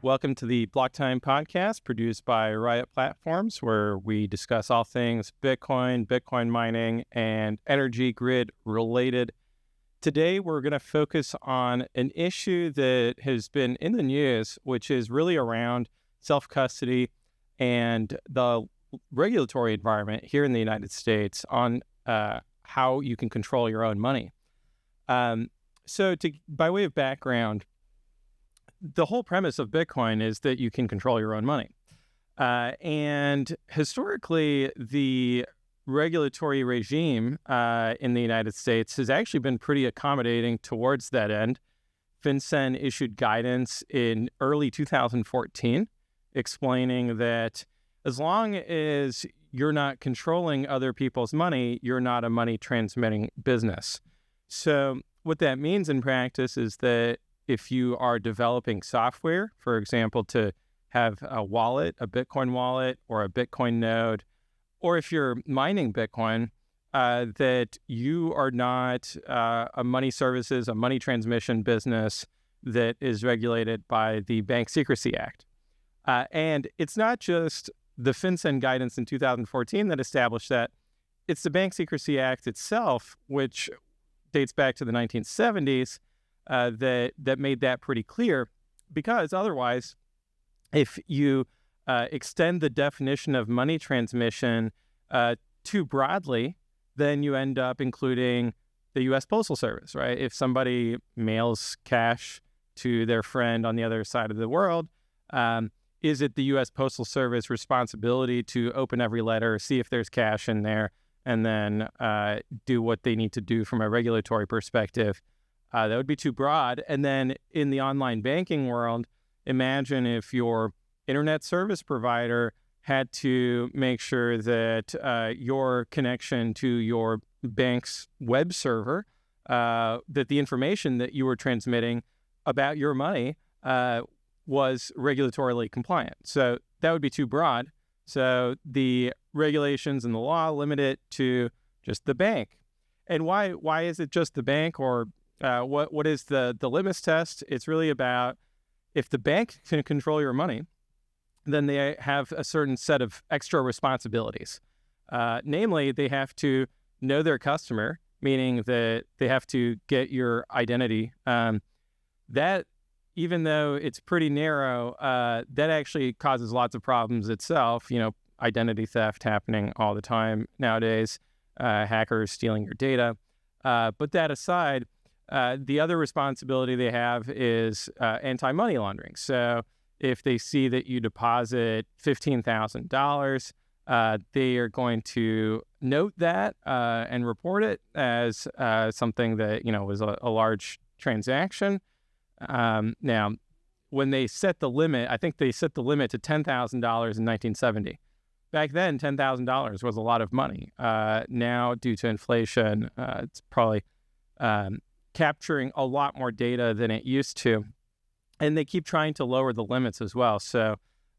Welcome to the Block Time podcast produced by Riot Platforms, where we discuss all things Bitcoin, Bitcoin mining, and energy grid related. Today, we're going to focus on an issue that has been in the news, which is really around self-custody and the regulatory environment here in the United States on how you can control your own money. By way of background, the whole premise of Bitcoin is that you can control your own money. And historically, the regulatory regime in the United States has actually been pretty accommodating towards that end. FinCEN issued guidance in early 2014 explaining that as long as you're not controlling other people's money, you're not a money transmitting business. So what that means in practice is that if you are developing software, for example, to have a wallet, a Bitcoin wallet or a Bitcoin node, or if you're mining Bitcoin, that you are not a money services, a money transmission business that is regulated by the Bank Secrecy Act. And it's not just the FinCEN guidance in 2014 that established that. It's the Bank Secrecy Act itself, which dates back to the 1970s, that made that pretty clear, because otherwise, if you extend the definition of money transmission too broadly, then you end up including the U.S. Postal Service, right? If somebody mails cash to their friend on the other side of the world, is it the U.S. Postal Service responsibility to open every letter, see if there's cash in there, and then do what they need to do from a regulatory perspective? That would be too broad. And then in the online banking world, imagine if your internet service provider had to make sure that your connection to your bank's web server, that the information that you were transmitting about your money was regulatorily compliant. So that would be too broad. So the regulations and the law limit it to just the bank. And why is it just the bank, or what is the litmus test? It's really about, if the bank can control your money, then they have a certain set of extra responsibilities. Namely, they have to know their customer, meaning that they have to get your identity. That, even though it's pretty narrow, that actually causes lots of problems itself. You know, identity theft happening all the time nowadays, hackers stealing your data. But that aside, the other responsibility they have is anti-money laundering. So if they see that you deposit $15,000, they are going to note that and report it as something that, was a large transaction. Now, when they set the limit, I think they set the limit to $10,000 in 1970. Back then, $10,000 was a lot of money. Now, due to inflation, it's probably capturing a lot more data than it used to. And they keep trying to lower the limits as well. So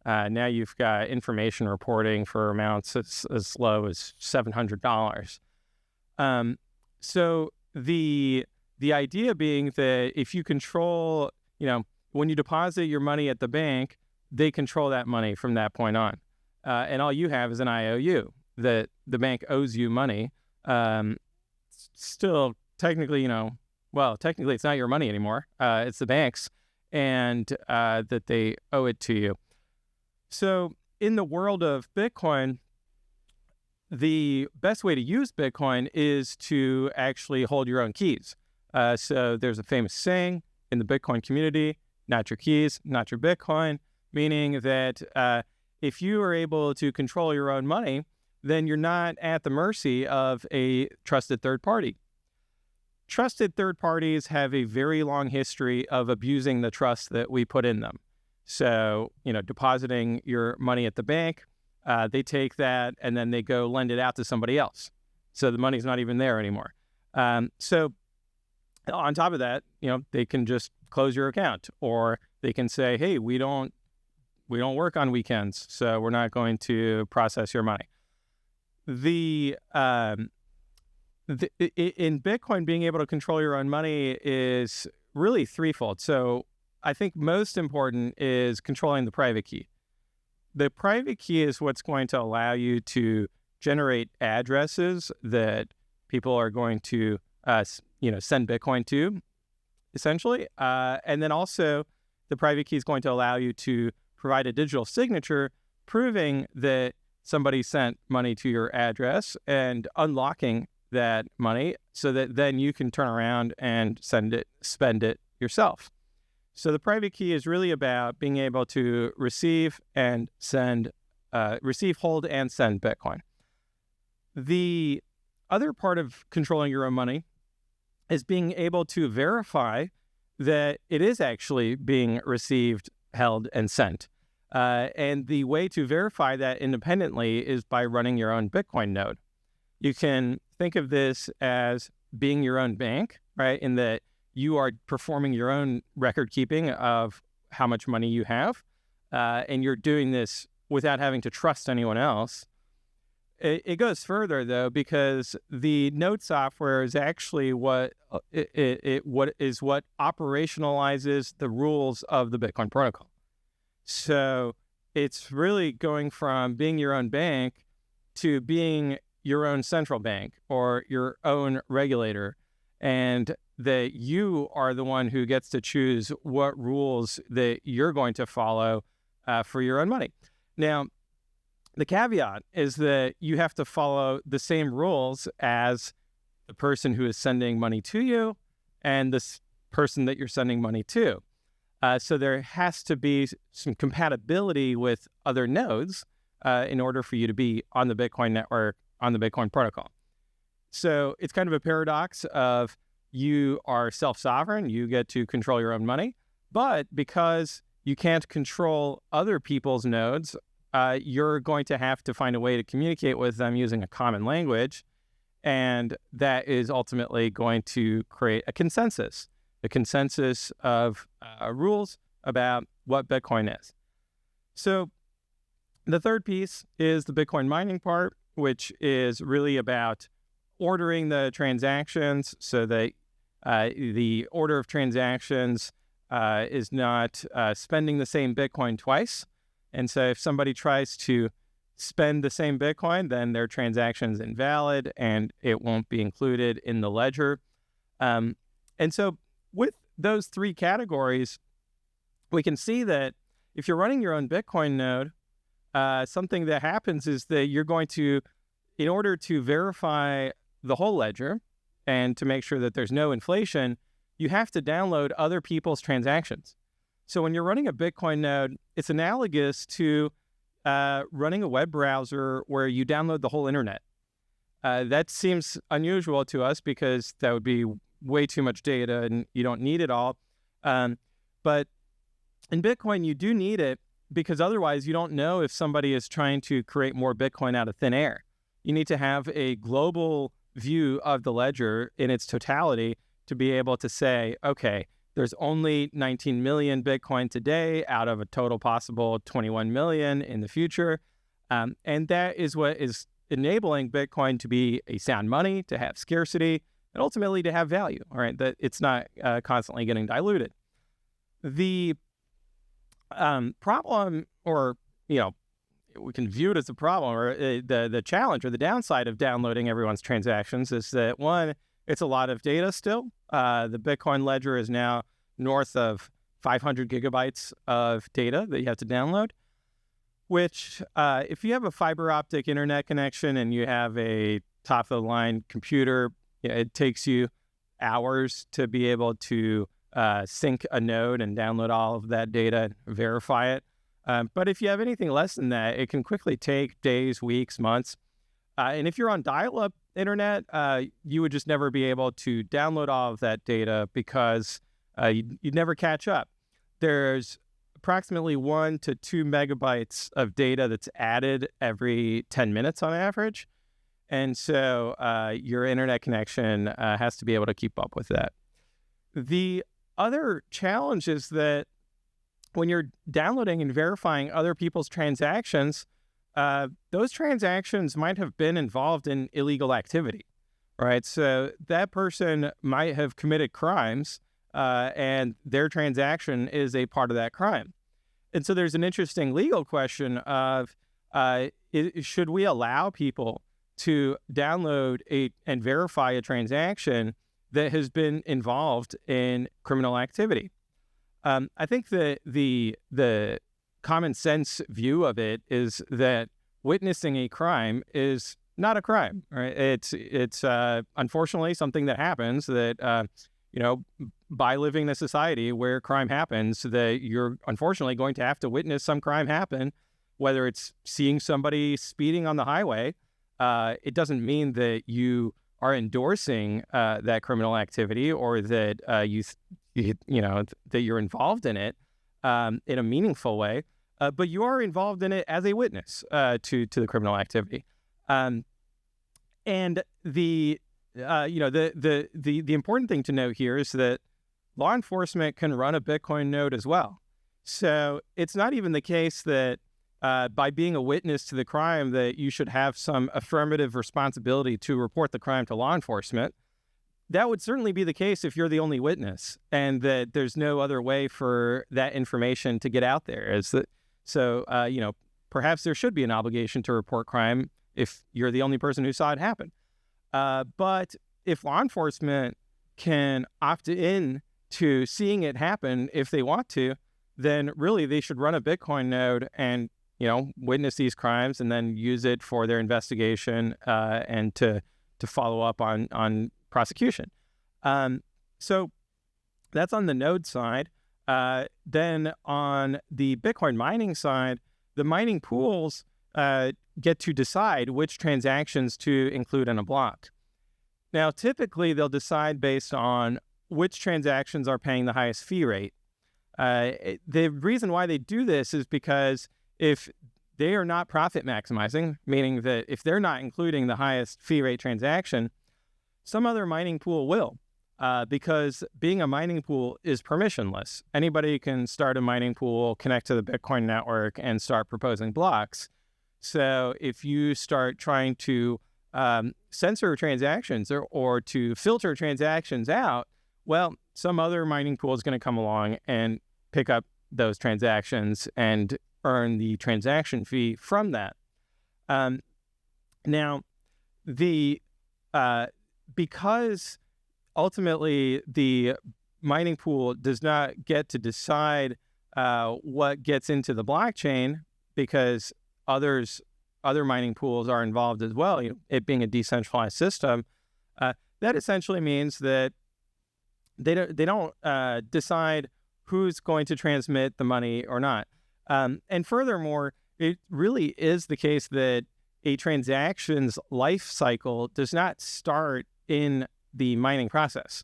now you've got information reporting for amounts as low as $700. So the idea being that if you control, when you deposit your money at the bank, they control that money from that point on. And all you have is an IOU that the bank owes you money. Still, technically, technically it's not your money anymore. It's the bank's, and that they owe it to you. So in the world of Bitcoin, the best way to use Bitcoin is to actually hold your own keys. So there's a famous saying in the Bitcoin community, not your keys, not your Bitcoin, meaning that if you are able to control your own money, then you're not at the mercy of a trusted third party. Trusted third parties have a very long history of abusing the trust that we put in them. So, depositing your money at the bank, they take that and then they go lend it out to somebody else. So the money's not even there anymore. So on top of that, they can just close your account, or they can say, hey, we don't work on weekends, so we're not going to process your money. The In Bitcoin, being able to control your own money is really threefold. So I think most important is controlling the private key. The private key is what's going to allow you to generate addresses that people are going to, send Bitcoin to, essentially. And then also, the private key is going to allow you to provide a digital signature proving that somebody sent money to your address and unlocking that money so that then you can turn around and spend it yourself. So the private key is really about being able to receive, hold, and send Bitcoin. The other part of controlling your own money is being able to verify that it is actually being received, held, and sent. And the way to verify that independently is by running your own Bitcoin node. You can think of this as being your own bank, right? In that you are performing your own record keeping of how much money you have. And you're doing this without having to trust anyone else. It goes further, though, because the node software is actually what operationalizes the rules of the Bitcoin protocol. So it's really going from being your own bank to being your own central bank or your own regulator, and that you are the one who gets to choose what rules that you're going to follow for your own money. Now, the caveat is that you have to follow the same rules as the person who is sending money to you and this person that you're sending money to. So there has to be some compatibility with other nodes in order for you to be on the Bitcoin network, on the Bitcoin protocol. So it's kind of a paradox of you are self-sovereign, you get to control your own money, but because you can't control other people's nodes, you're going to have to find a way to communicate with them using a common language, and that is ultimately going to create a consensus of rules about what Bitcoin is. So the third piece is the Bitcoin mining part, which is really about ordering the transactions so that the order of transactions is not spending the same Bitcoin twice. And so if somebody tries to spend the same Bitcoin, then their transaction is invalid and it won't be included in the ledger. And so with those three categories, we can see that if you're running your own Bitcoin node, something that happens is that you're going to, in order to verify the whole ledger and to make sure that there's no inflation, you have to download other people's transactions. So when you're running a Bitcoin node, it's analogous to running a web browser where you download the whole internet. That seems unusual to us because that would be way too much data and you don't need it all. But in Bitcoin, you do need it because otherwise you don't know if somebody is trying to create more Bitcoin out of thin air. You need to have a global view of the ledger in its totality to be able to say, okay, there's only 19 million Bitcoin today out of a total possible 21 million in the future. And that is what is enabling Bitcoin to be a sound money, to have scarcity, and ultimately to have value, all right, that it's not constantly getting diluted. The problem, or, we can view it as a problem, or the challenge or the downside of downloading everyone's transactions is that, one, it's a lot of data still. The Bitcoin ledger is now north of 500 gigabytes of data that you have to download, which if you have a fiber optic internet connection and you have a top-of-the-line computer, it takes you hours to be able to sync a node and download all of that data and verify it. But if you have anything less than that, it can quickly take days, weeks, months. And if you're on dial-up internet, you would just never be able to download all of that data because you'd never catch up. There's approximately 1 to 2 megabytes of data that's added every 10 minutes on average. And so your internet connection has to be able to keep up with that. The other challenge is that when you're downloading and verifying other people's transactions, those transactions might have been involved in illegal activity. right? So that person might have committed crimes, and their transaction is a part of that crime. And so there's an interesting legal question of should we allow people to download and verify a transaction that has been involved in criminal activity? I think that the common sense view of it is that witnessing a crime is not a crime, right? It's unfortunately something that happens that by living in a society where crime happens, that you're unfortunately going to have to witness some crime happen, whether it's seeing somebody speeding on the highway. It doesn't mean that you are endorsing that criminal activity or that that you're involved in it in a meaningful way, but you are involved in it as a witness to the criminal activity. And the important thing to note here is that law enforcement can run a Bitcoin node as well. So it's not even the case that by being a witness to the crime that you should have some affirmative responsibility to report the crime to law enforcement. That would certainly be the case if you're the only witness and that there's no other way for that information to get out there. Perhaps there should be an obligation to report crime if you're the only person who saw it happen. But if law enforcement can opt in to seeing it happen if they want to, then really they should run a Bitcoin node and witness these crimes and then use it for their investigation and to follow up on prosecution. So that's on the node side. Then on the Bitcoin mining side, the mining pools get to decide which transactions to include in a block. Now, typically, they'll decide based on which transactions are paying the highest fee rate. The reason why they do this is because if they are not profit maximizing, meaning that if they're not including the highest fee rate transaction, some other mining pool will, because being a mining pool is permissionless. Anybody can start a mining pool, connect to the Bitcoin network, and start proposing blocks. So if you start trying to censor transactions or to filter transactions out, well, some other mining pool is going to come along and pick up those transactions and earn the transaction fee from that. Now, because ultimately the mining pool does not get to decide what gets into the blockchain, because other mining pools are involved as well, it being a decentralized system, that essentially means that they don't decide who's going to transmit the money or not. And furthermore, it really is the case that a transaction's life cycle does not start in the mining process.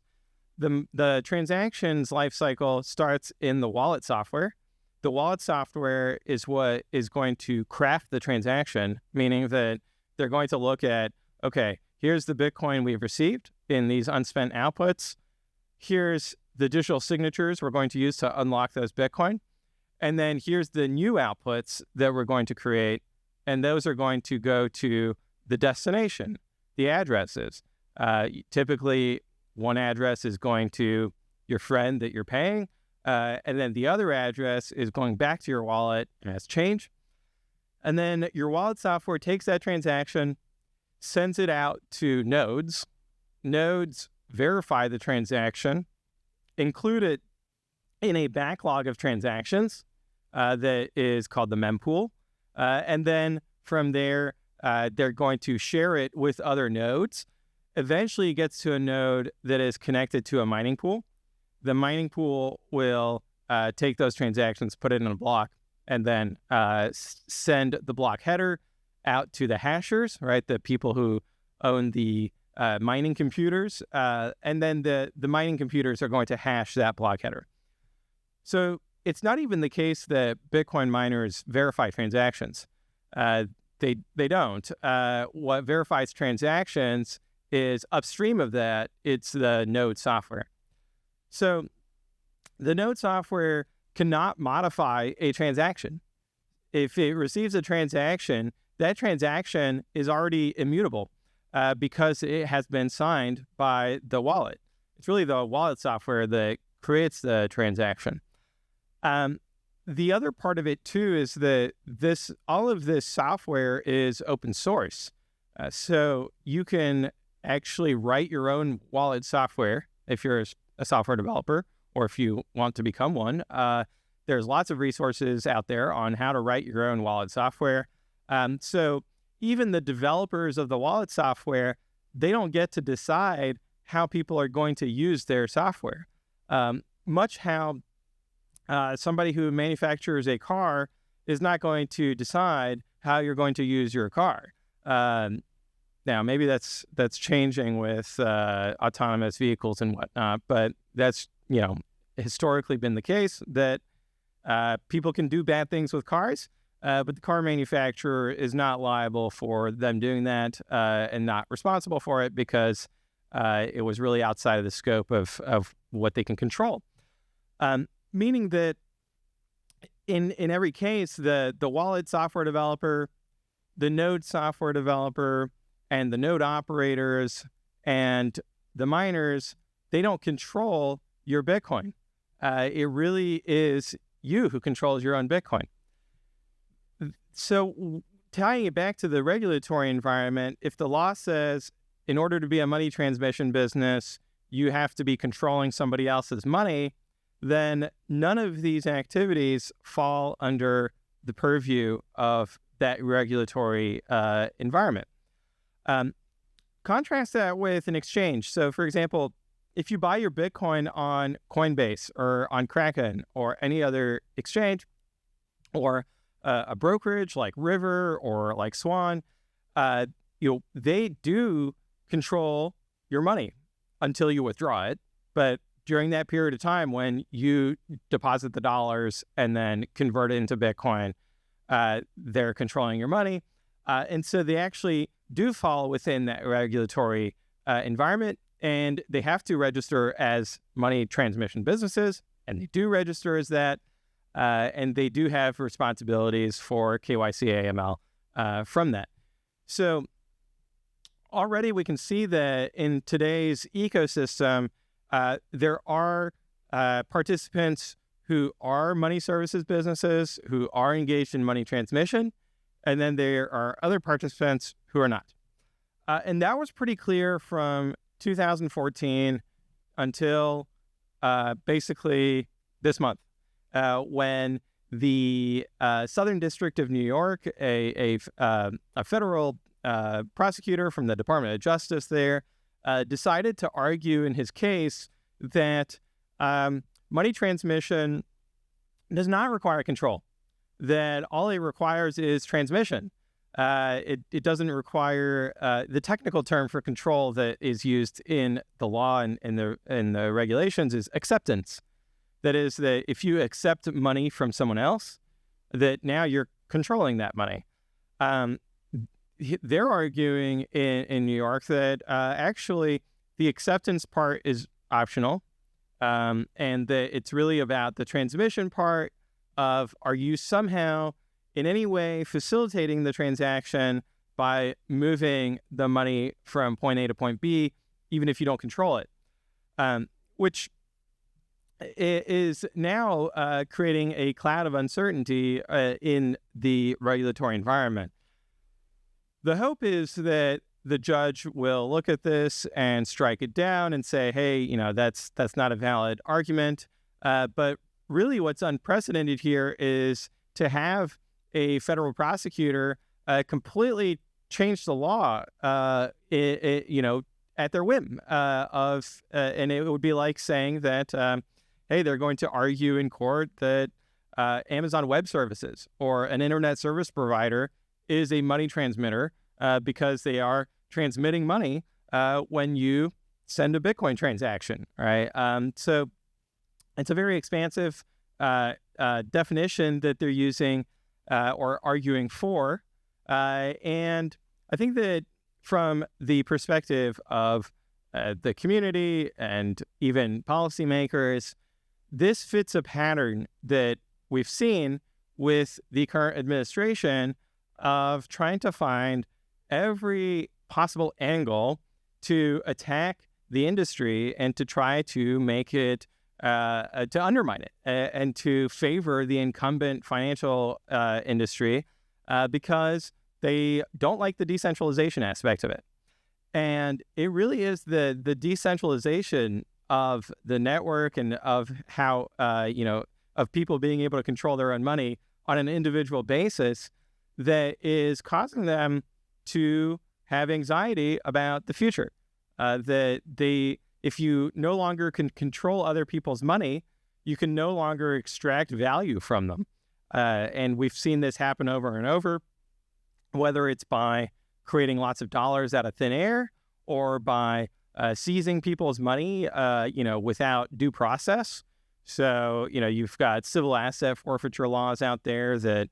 The transaction's life cycle starts in the wallet software. The wallet software is what is going to craft the transaction, meaning that they're going to look at, okay, here's the Bitcoin we've received in these unspent outputs. Here's the digital signatures we're going to use to unlock those Bitcoin. And then here's the new outputs that we're going to create. And those are going to go to the destination, the addresses. Typically, one address is going to your friend that you're paying. And then the other address is going back to your wallet as change. And then your wallet software takes that transaction, sends it out to nodes. Nodes verify the transaction, include it in a backlog of transactions that is called the mempool. And then from there, they're going to share it with other nodes. Eventually, it gets to a node that is connected to a mining pool. The mining pool will take those transactions, put it in a block, and then send the block header out to the hashers, right? The people who own the mining computers. And then the mining computers are going to hash that block header. So it's not even the case that Bitcoin miners verify transactions. They don't. What verifies transactions is upstream of that, it's the node software. So the node software cannot modify a transaction. If it receives a transaction, that transaction is already immutable. because it has been signed by the wallet. It's really the wallet software that creates the transaction. The other part of it too is that all of this software is open source. So you can actually write your own wallet software if you're a software developer, or if you want to become one. There's lots of resources out there on how to write your own wallet software. So even the developers of the wallet software, they don't get to decide how people are going to use their software. Much how somebody who manufactures a car is not going to decide how you're going to use your car. Now, maybe that's changing with autonomous vehicles and whatnot, but that's historically been the case that people can do bad things with cars, but the car manufacturer is not liable for them doing that and not responsible for it because it was really outside of the scope of what they can control. Meaning that in every case, the wallet software developer, the node software developer, and the node operators and the miners, they don't control your Bitcoin. It really is you who controls your own Bitcoin. So tying it back to the regulatory environment, if the law says in order to be a money transmission business, you have to be controlling somebody else's money, then none of these activities fall under the purview of that regulatory environment. Contrast that with an exchange. So, for example, if you buy your Bitcoin on Coinbase or on Kraken or any other exchange, or a brokerage like River or like Swan, they do control your money until you withdraw it. But during that period of time when you deposit the dollars and then convert it into Bitcoin, they're controlling your money. And so they actually do fall within that regulatory environment, and they have to register as money transmission businesses, and they do register as that, and they do have responsibilities for KYC AML from that. So already we can see that in today's ecosystem, there are participants who are money services businesses, who are engaged in money transmission, and then there are other participants who are not. And that was pretty clear from 2014 until basically this month, when the Southern District of New York, a federal prosecutor from the Department of Justice there, decided to argue in his case that money transmission does not require control, that all it requires is transmission. It doesn't require the technical term for control that is used in the law and in the regulations is acceptance. That is, that if you accept money from someone else, that now you're controlling that money. They're arguing in New York that actually the acceptance part is optional, and that it's really about the transmission part of, are you somehow in any way facilitating the transaction by moving the money from point A to point B, even if you don't control it, which is now creating a cloud of uncertainty in the regulatory environment. The hope is that the judge will look at this and strike it down and say, hey, that's not a valid argument. But really what's unprecedented here is to have a federal prosecutor completely change the law, at their whim. And it would be like saying that, hey, they're going to argue in court that Amazon Web Services or an internet service provider is a money transmitter because they are transmitting money when you send a Bitcoin transaction, right? So it's a very expansive definition that they're using or arguing for. And I think that from the perspective of the community and even policymakers, this fits a pattern that we've seen with the current administration of trying to find every possible angle to attack the industry and to try to make it, to undermine it, and to favor the incumbent financial industry because they don't like the decentralization aspect of it. And it really is the decentralization of the network and of how, of people being able to control their own money on an individual basis that is causing them to have anxiety about the future. If you no longer can control other people's money, you can no longer extract value from them. And we've seen this happen over and over, whether it's by creating lots of dollars out of thin air or by seizing people's money, without due process. So, you've got civil asset forfeiture laws out there that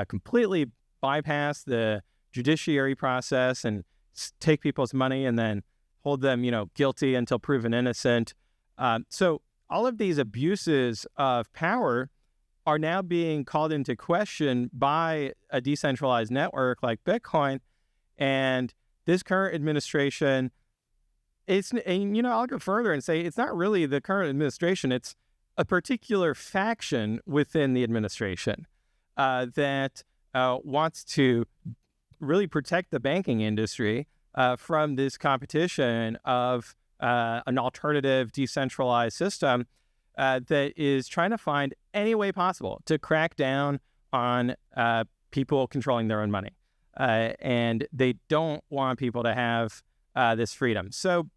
completely bypass the judiciary process and take people's money and then hold them, guilty until proven innocent. So all of these abuses of power are now being called into question by a decentralized network like Bitcoin. And this current administration, I'll go further and say it's not really the current administration. It's a particular faction within the administration that wants to really protect the banking industry from this competition of an alternative decentralized system that is trying to find any way possible to crack down on people controlling their own money. And they don't want people to have this freedom. So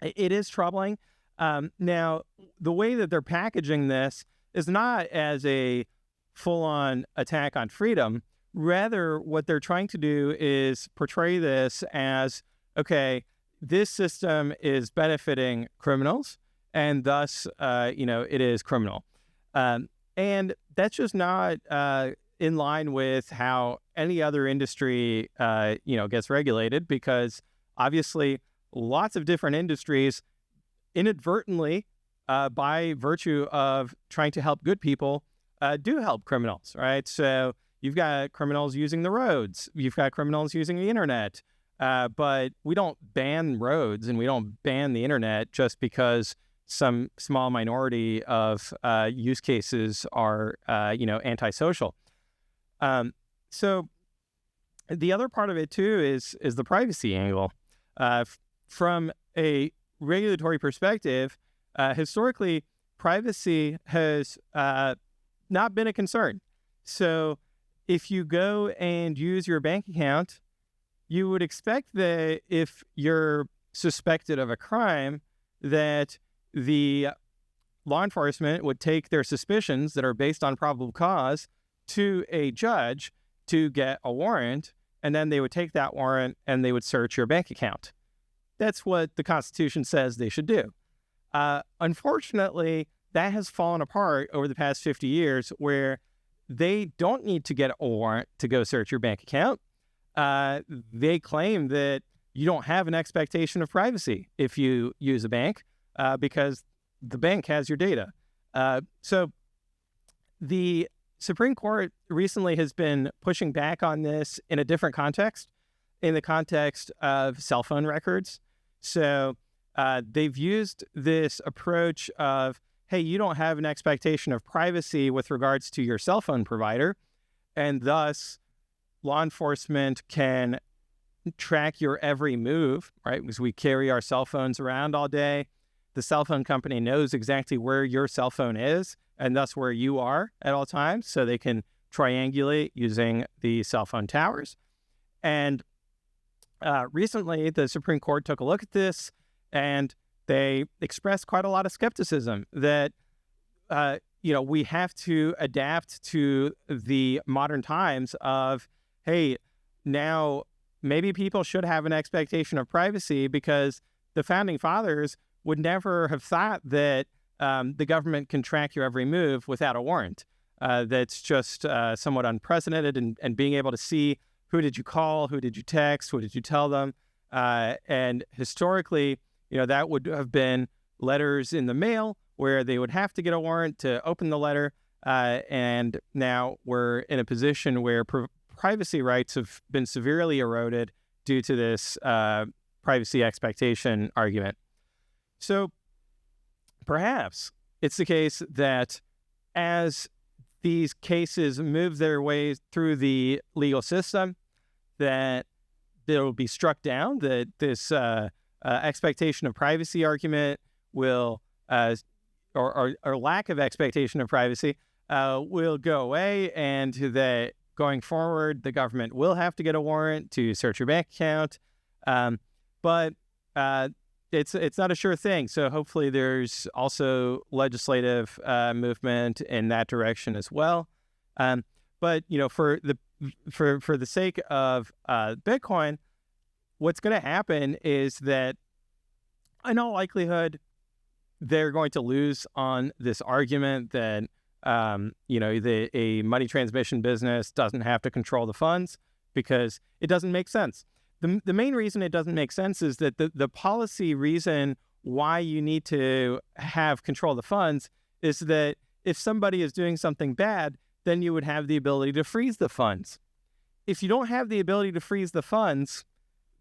it is troubling. Now, the way that they're packaging this is not as a full-on attack on freedom. Rather, what they're trying to do is portray this as, okay, this system is benefiting criminals, and thus, it is criminal. And that's just not in line with how any other industry, gets regulated, because obviously lots of different industries inadvertently, by virtue of trying to help good people, do help criminals, right? So you've got criminals using the roads. You've got criminals using the internet. But we don't ban roads and we don't ban the internet just because some small minority of use cases are, antisocial. So the other part of it, too, is the privacy angle. From a regulatory perspective, historically, privacy has not been a concern. So if you go and use your bank account, you would expect that if you're suspected of a crime, that the law enforcement would take their suspicions that are based on probable cause to a judge to get a warrant, and then they would take that warrant and they would search your bank account. That's what the Constitution says they should do. Unfortunately, that has fallen apart over the past 50 years, where they don't need to get a warrant to go search your bank account. They claim that you don't have an expectation of privacy if you use a bank, because the bank has your data. So the Supreme Court recently has been pushing back on this in a different context, in the context of cell phone records. So they've used this approach of, hey, you don't have an expectation of privacy with regards to your cell phone provider, and thus law enforcement can track your every move, right? Because we carry our cell phones around all day. The cell phone company knows exactly where your cell phone is and thus where you are at all times, so they can triangulate using the cell phone towers. And recently, the Supreme Court took a look at this, and they expressed quite a lot of skepticism that, we have to adapt to the modern times of, hey, now maybe people should have an expectation of privacy, because the founding fathers would never have thought that the government can track your every move without a warrant. That's just somewhat unprecedented, and being able to see who did you call, who did you text, who did you tell them. And historically, that would have been letters in the mail where they would have to get a warrant to open the letter. And now we're in a position where privacy rights have been severely eroded due to this privacy expectation argument. So perhaps it's the case that as these cases move their way through the legal system, that they will be struck down, that this expectation of privacy argument will, or lack of expectation of privacy will go away, and that going forward, the government will have to get a warrant to search your bank account. But it's not a sure thing. So hopefully there's also legislative movement in that direction as well. But for the sake of Bitcoin, what's going to happen is that in all likelihood, they're going to lose on this argument that a money transmission business doesn't have to control the funds, because it doesn't make sense. The main reason it doesn't make sense is that the policy reason why you need to have control of the funds is that if somebody is doing something bad, then you would have the ability to freeze the funds. If you don't have the ability to freeze the funds,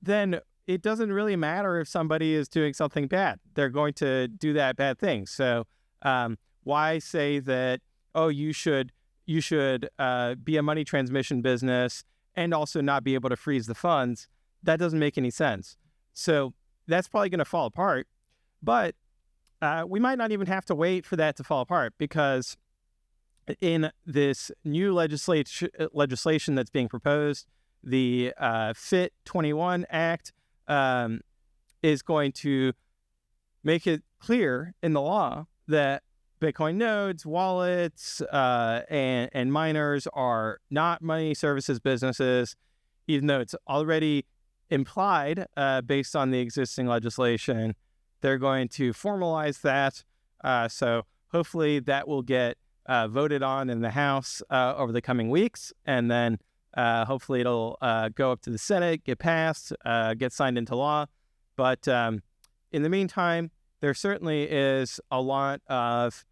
then it doesn't really matter if somebody is doing something bad. They're going to do that bad thing. So why say that, oh, you should be a money transmission business and also not be able to freeze the funds? That doesn't make any sense. So that's probably going to fall apart. But we might not even have to wait for that to fall apart, because in this new legislation that's being proposed, the FIT 21 Act is going to make it clear in the law that Bitcoin nodes, wallets, and miners are not money services businesses, even though it's already implied based on the existing legislation. They're going to formalize that. So hopefully that will get voted on in the House over the coming weeks. And then hopefully it'll go up to the Senate, get passed, get signed into law. But in the meantime, there certainly is a lot of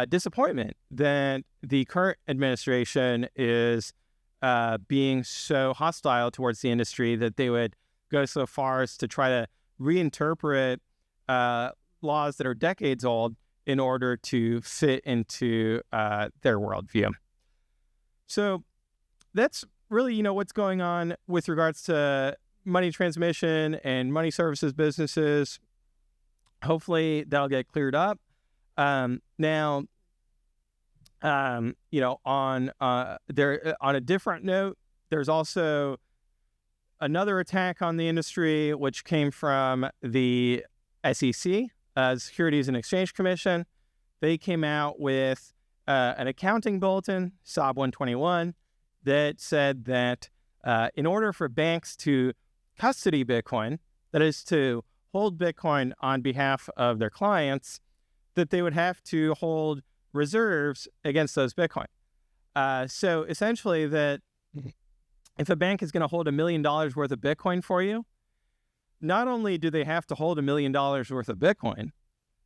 disappointment that the current administration is being so hostile towards the industry that they would go so far as to try to reinterpret laws that are decades old in order to fit into their worldview. So that's really, what's going on with regards to money transmission and money services businesses. Hopefully that'll get cleared up. Now, on a different note, there's also another attack on the industry, which came from the SEC, Securities and Exchange Commission. They came out with an accounting bulletin, SOB 121, that said that in order for banks to custody Bitcoin, that is to hold Bitcoin on behalf of their clients, that they would have to hold reserves against those Bitcoin. So essentially that if a bank is going to hold $1 million worth of Bitcoin for you, not only do they have to hold $1 million worth of Bitcoin,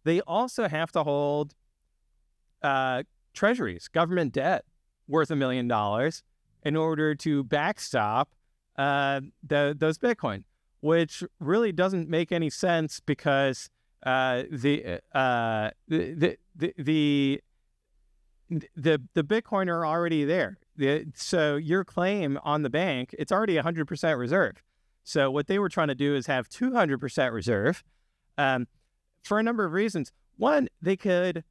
they also have to hold treasuries, government debt worth $1 million in order to backstop those Bitcoin, which really doesn't make any sense, because the Bitcoin are already there. So your claim on the bank, it's already 100% reserve. So what they were trying to do is have 200% reserve for a number of reasons. One, they could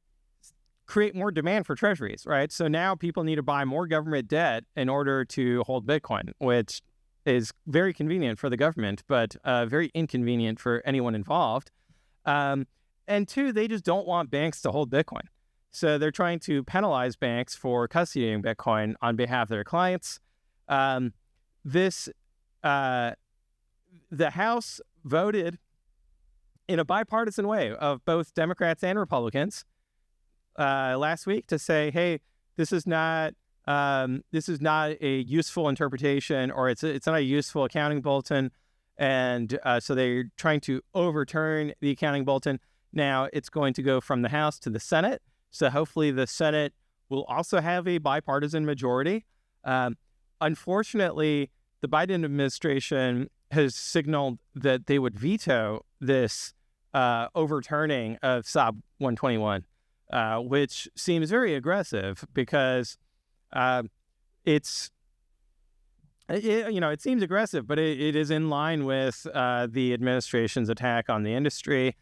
create more demand for treasuries, right? So now people need to buy more government debt in order to hold Bitcoin, which is very convenient for the government, but very inconvenient for anyone involved. And two, they just don't want banks to hold Bitcoin. So they're trying to penalize banks for custodying Bitcoin on behalf of their clients. The House voted in a bipartisan way of both Democrats and Republicans last week to say, hey, this is not a useful interpretation, or it's not a useful accounting bulletin. And so they're trying to overturn the accounting bulletin. Now it's going to go from the House to the Senate. So hopefully the Senate will also have a bipartisan majority. Unfortunately, the Biden administration has signaled that they would veto this overturning of SOB 121, which seems very aggressive because it seems aggressive, but it is in line with the administration's attack on the industry.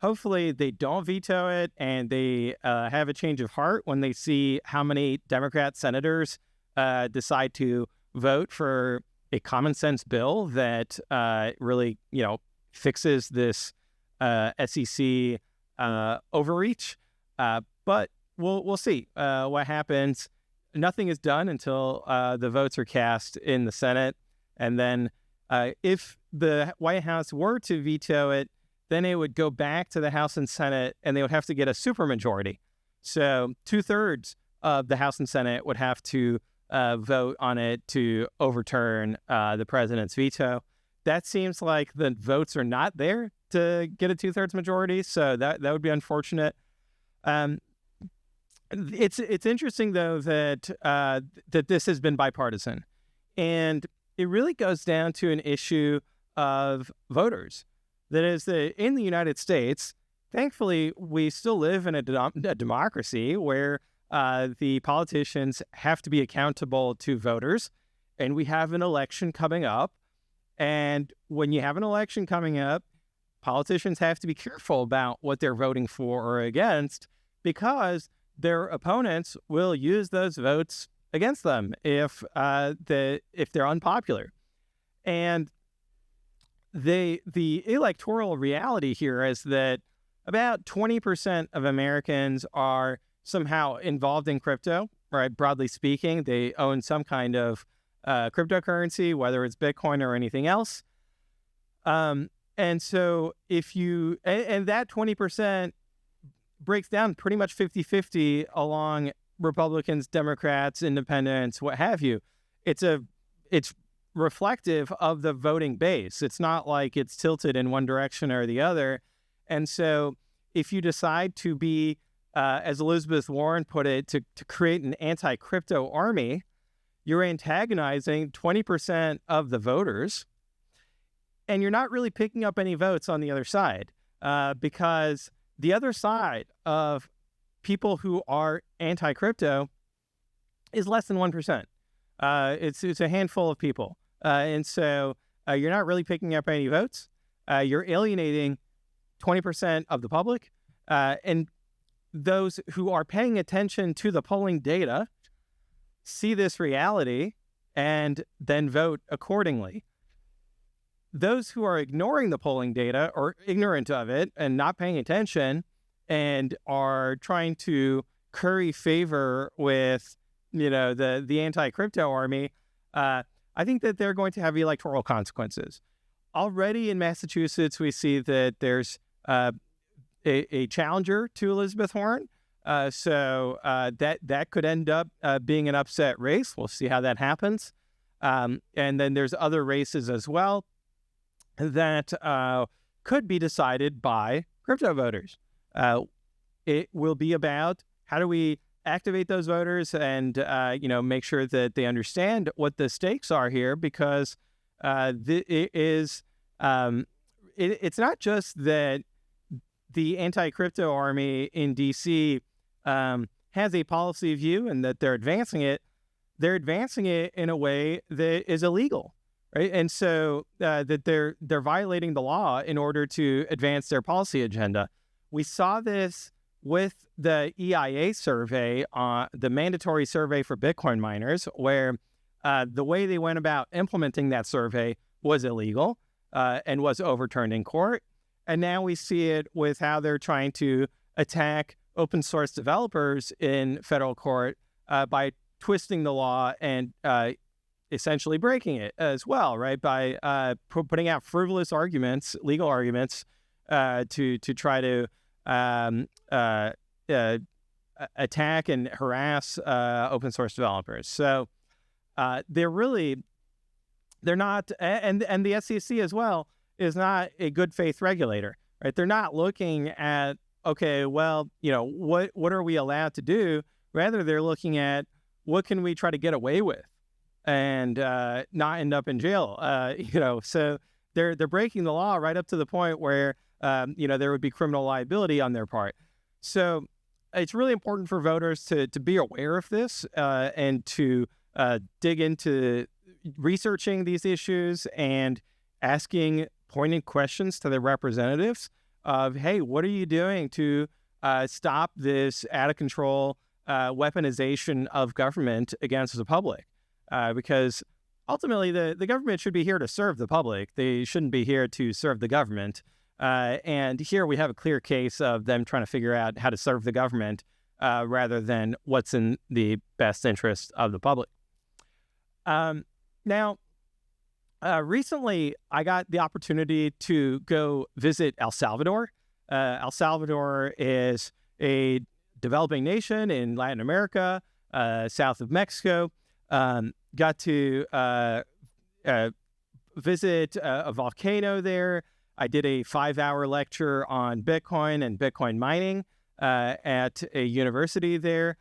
Hopefully they don't veto it and they have a change of heart when they see how many Democrat senators decide to vote for a common sense bill that really, fixes this SEC overreach. But we'll see what happens. Nothing is done until the votes are cast in the Senate. And then if the White House were to veto it, then it would go back to the House and Senate, and they would have to get a supermajority. So 2/3 of the House and Senate would have to vote on it to overturn the president's veto. That seems like the votes are not there to get a 2/3 majority, so that would be unfortunate. It's interesting though that this has been bipartisan, and it really goes down to an issue of voters. That is, that in the United States, thankfully, we still live in a democracy where the politicians have to be accountable to voters, and we have an election coming up. And when you have an election coming up, politicians have to be careful about what they're voting for or against, because their opponents will use those votes against them if they're unpopular. And the electoral reality here is that about 20% of Americans are somehow involved in crypto, right? Broadly speaking, they own some kind of cryptocurrency, whether it's Bitcoin or anything else. And so and that 20% breaks down pretty much 50-50 along Republicans, Democrats, Independents, what have you. It's reflective of the voting base. It's not like it's tilted in one direction or the other. And so if you decide to be, as Elizabeth Warren put it, to create an anti-crypto army, you're antagonizing 20% of the voters, and you're not really picking up any votes on the other side, because the other side of people who are anti-crypto is less than 1%. It's a handful of people. And so you're not really picking up any votes. You're alienating 20% of the public. And those who are paying attention to the polling data see this reality and then vote accordingly. Those who are ignoring the polling data or ignorant of it and not paying attention and are trying to curry favor with, the anti-crypto army, I think that they're going to have electoral consequences. Already in Massachusetts, we see that there's a challenger to Elizabeth Warren. So that could end up being an upset race. We'll see how that happens. And then there's other races as well that could be decided by crypto voters. It will be about how do we activate those voters and make sure that they understand what the stakes are here, because it's not just that the anti-crypto army in DC has a policy view and that they're advancing it. They're advancing it in a way that is illegal, right? And so that they're violating the law in order to advance their policy agenda. We saw this with the EIA survey, the mandatory survey for Bitcoin miners, where the way they went about implementing that survey was illegal and was overturned in court. And now we see it with how they're trying to attack open source developers in federal court by twisting the law and essentially breaking it as well, right? By putting out frivolous arguments, legal arguments, to try to attack and harass open source developers. So they're not, and the SEC as well is not a good faith regulator, right? They're not looking at, okay, well, what are we allowed to do? Rather, they're looking at what can we try to get away with, and not end up in jail. So they're breaking the law right up to the point where there would be criminal liability on their part. So it's really important for voters to be aware of this and to dig into researching these issues and asking pointed questions to their representatives of, hey, what are you doing to stop this out of control weaponization of government against the public? Because ultimately the government should be here to serve the public. They shouldn't be here to serve the government. And here we have a clear case of them trying to figure out how to serve the government rather than what's in the best interest of the public. Now, recently, I got the opportunity to go visit El Salvador. El Salvador is a developing nation in Latin America, south of Mexico. Got to visit a volcano there. I did a 5-hour lecture on Bitcoin and Bitcoin mining at a university there,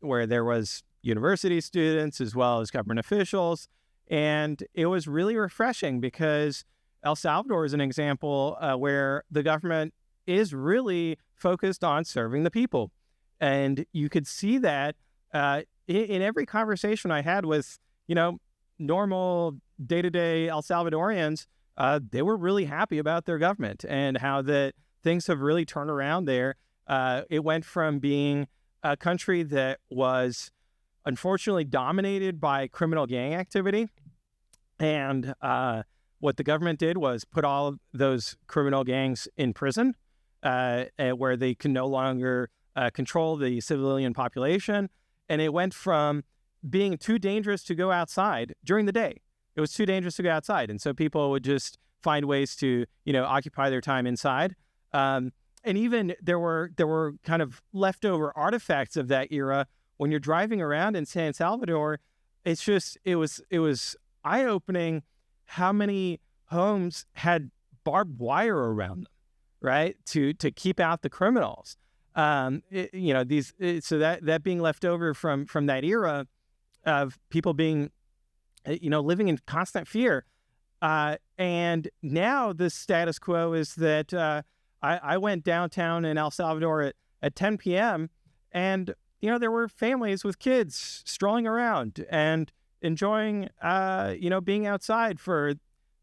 where there was university students as well as government officials. And it was really refreshing because El Salvador is an example where the government is really focused on serving the people. And you could see that in every conversation I had with, normal day-to-day El Salvadorians. They were really happy about their government and how that things have really turned around there. It went from being a country that was unfortunately dominated by criminal gang activity. And what the government did was put all of those criminal gangs in prison, where they can no longer control the civilian population. And it went from being too dangerous to go outside during the day. It was too dangerous to go outside. And so people would just find ways to, occupy their time inside. And even there were kind of leftover artifacts of that era. When you're driving around in San Salvador, it was eye-opening how many homes had barbed wire around them, right? To keep out the criminals. So that being left over from that era of people being, living in constant fear. And now the status quo is that I went downtown in El Salvador at 10 p.m. and, there were families with kids strolling around and enjoying, being outside for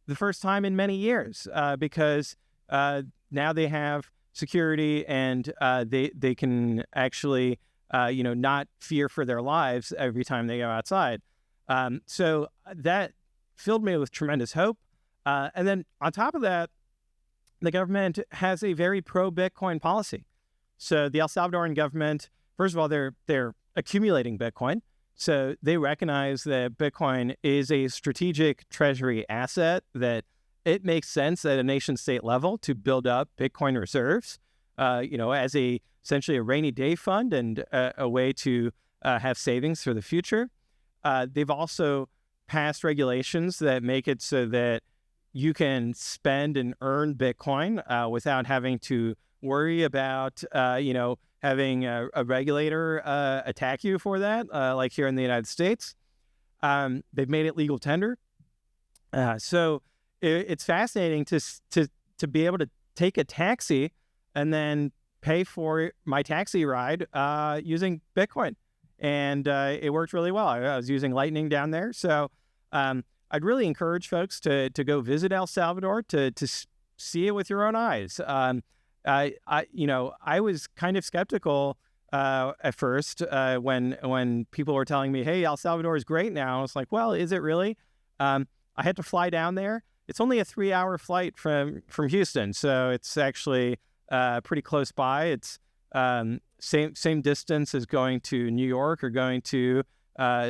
the first time in many years because now they have security and they can actually, not fear for their lives every time they go outside. So that filled me with tremendous hope. And then on top of that, the government has a very pro-Bitcoin policy. So the El Salvadoran government, first of all, they're accumulating Bitcoin. So they recognize that Bitcoin is a strategic treasury asset, that it makes sense at a nation state level to build up Bitcoin reserves, as essentially a rainy day fund and a way to have savings for the future. They've also passed regulations that make it so that you can spend and earn Bitcoin without having to worry about, having a regulator attack you for that, like here in the United States. They've made it legal tender. So it's fascinating to be able to take a taxi and then pay for my taxi ride using Bitcoin. And it worked really well. I was using Lightning down there. So I'd really encourage folks to go visit El Salvador, to see it with your own eyes. I was kind of skeptical at first when people were telling me, hey, El Salvador is great now. I was like, well, is it really? I had to fly down there. It's only a 3-hour flight from Houston. So it's actually pretty close by. It's same distance as going to New York or going to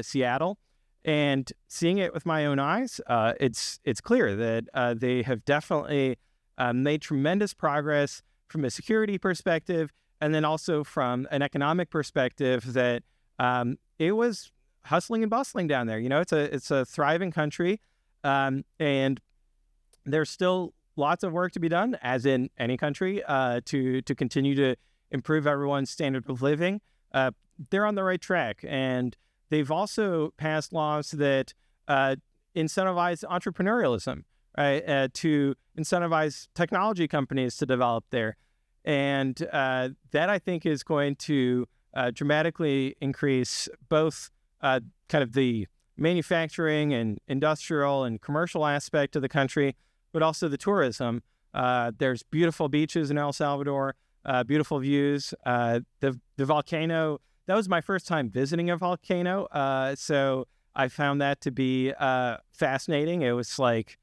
Seattle. And seeing it with my own eyes, it's clear that they have definitely made tremendous progress from a security perspective, and then also from an economic perspective, that it was hustling and bustling down there. It's a thriving country, and there's still lots of work to be done, as in any country, to continue to improve everyone's standard of living. They're on the right track, and they've also passed laws that incentivize entrepreneurialism, right? To incentivize technology companies to develop there. And that, I think, is going to dramatically increase both kind of the manufacturing and industrial and commercial aspect of the country, but also the tourism. There's beautiful beaches in El Salvador, beautiful views. The volcano, that was my first time visiting a volcano. So I found that to be fascinating. It was like,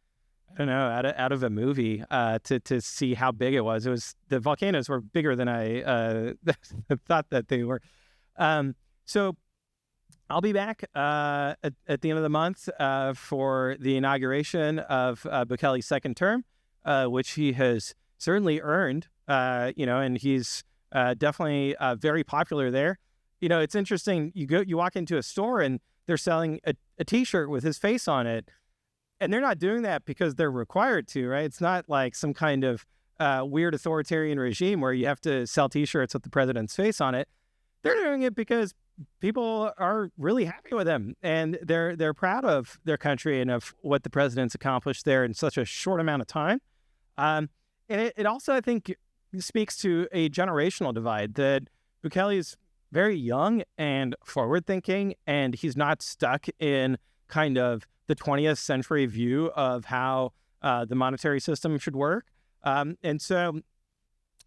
I don't know, out of a movie to see how big it was. The volcanoes were bigger than I thought that they were. So I'll be back at the end of the month for the inauguration of Bukele's second term, which he has certainly earned, and he's definitely very popular there. It's interesting. You walk into a store and they're selling a T-shirt with his face on it. And they're not doing that because they're required to, right? It's not like some kind of weird authoritarian regime where you have to sell T-shirts with the president's face on it. They're doing it because people are really happy with him, and they're proud of their country and of what the president's accomplished there in such a short amount of time. And it also, I think, speaks to a generational divide, that Bukele is very young and forward-thinking, and he's not stuck in kind of the 20th century view of how the monetary system should work. And so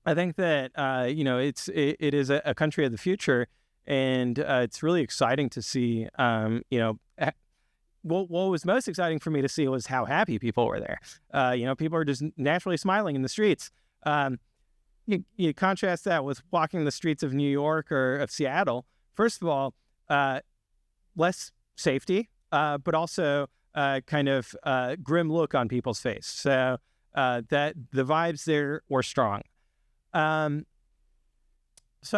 I think that, it is a country of the future, and it's really exciting to see, what was most exciting for me to see was how happy people were there. People are just naturally smiling in the streets. You contrast that with walking the streets of New York or of Seattle. First of all, less safety, but also kind of grim look on people's face. So that the vibes there were strong. So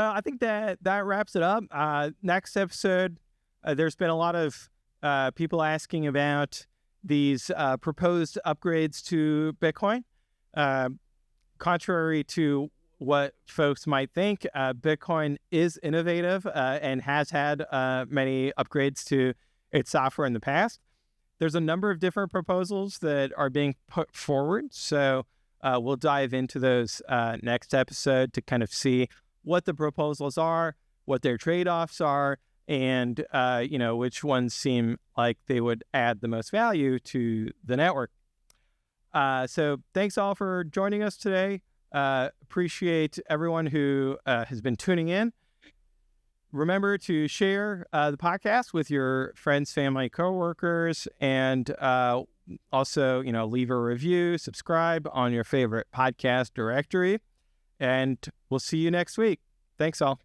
I think that wraps it up. Next episode, there's been a lot of people asking about these proposed upgrades to Bitcoin. Contrary to what folks might think, Bitcoin is innovative and has had many upgrades to its software in the past. There's a number of different proposals that are being put forward. So we'll dive into those next episode to kind of see what the proposals are, what their trade-offs are, and which ones seem like they would add the most value to the network. So thanks all for joining us today. Appreciate everyone who has been tuning in. Remember to share the podcast with your friends, family, coworkers, and also, leave a review, subscribe on your favorite podcast directory, and we'll see you next week. Thanks all.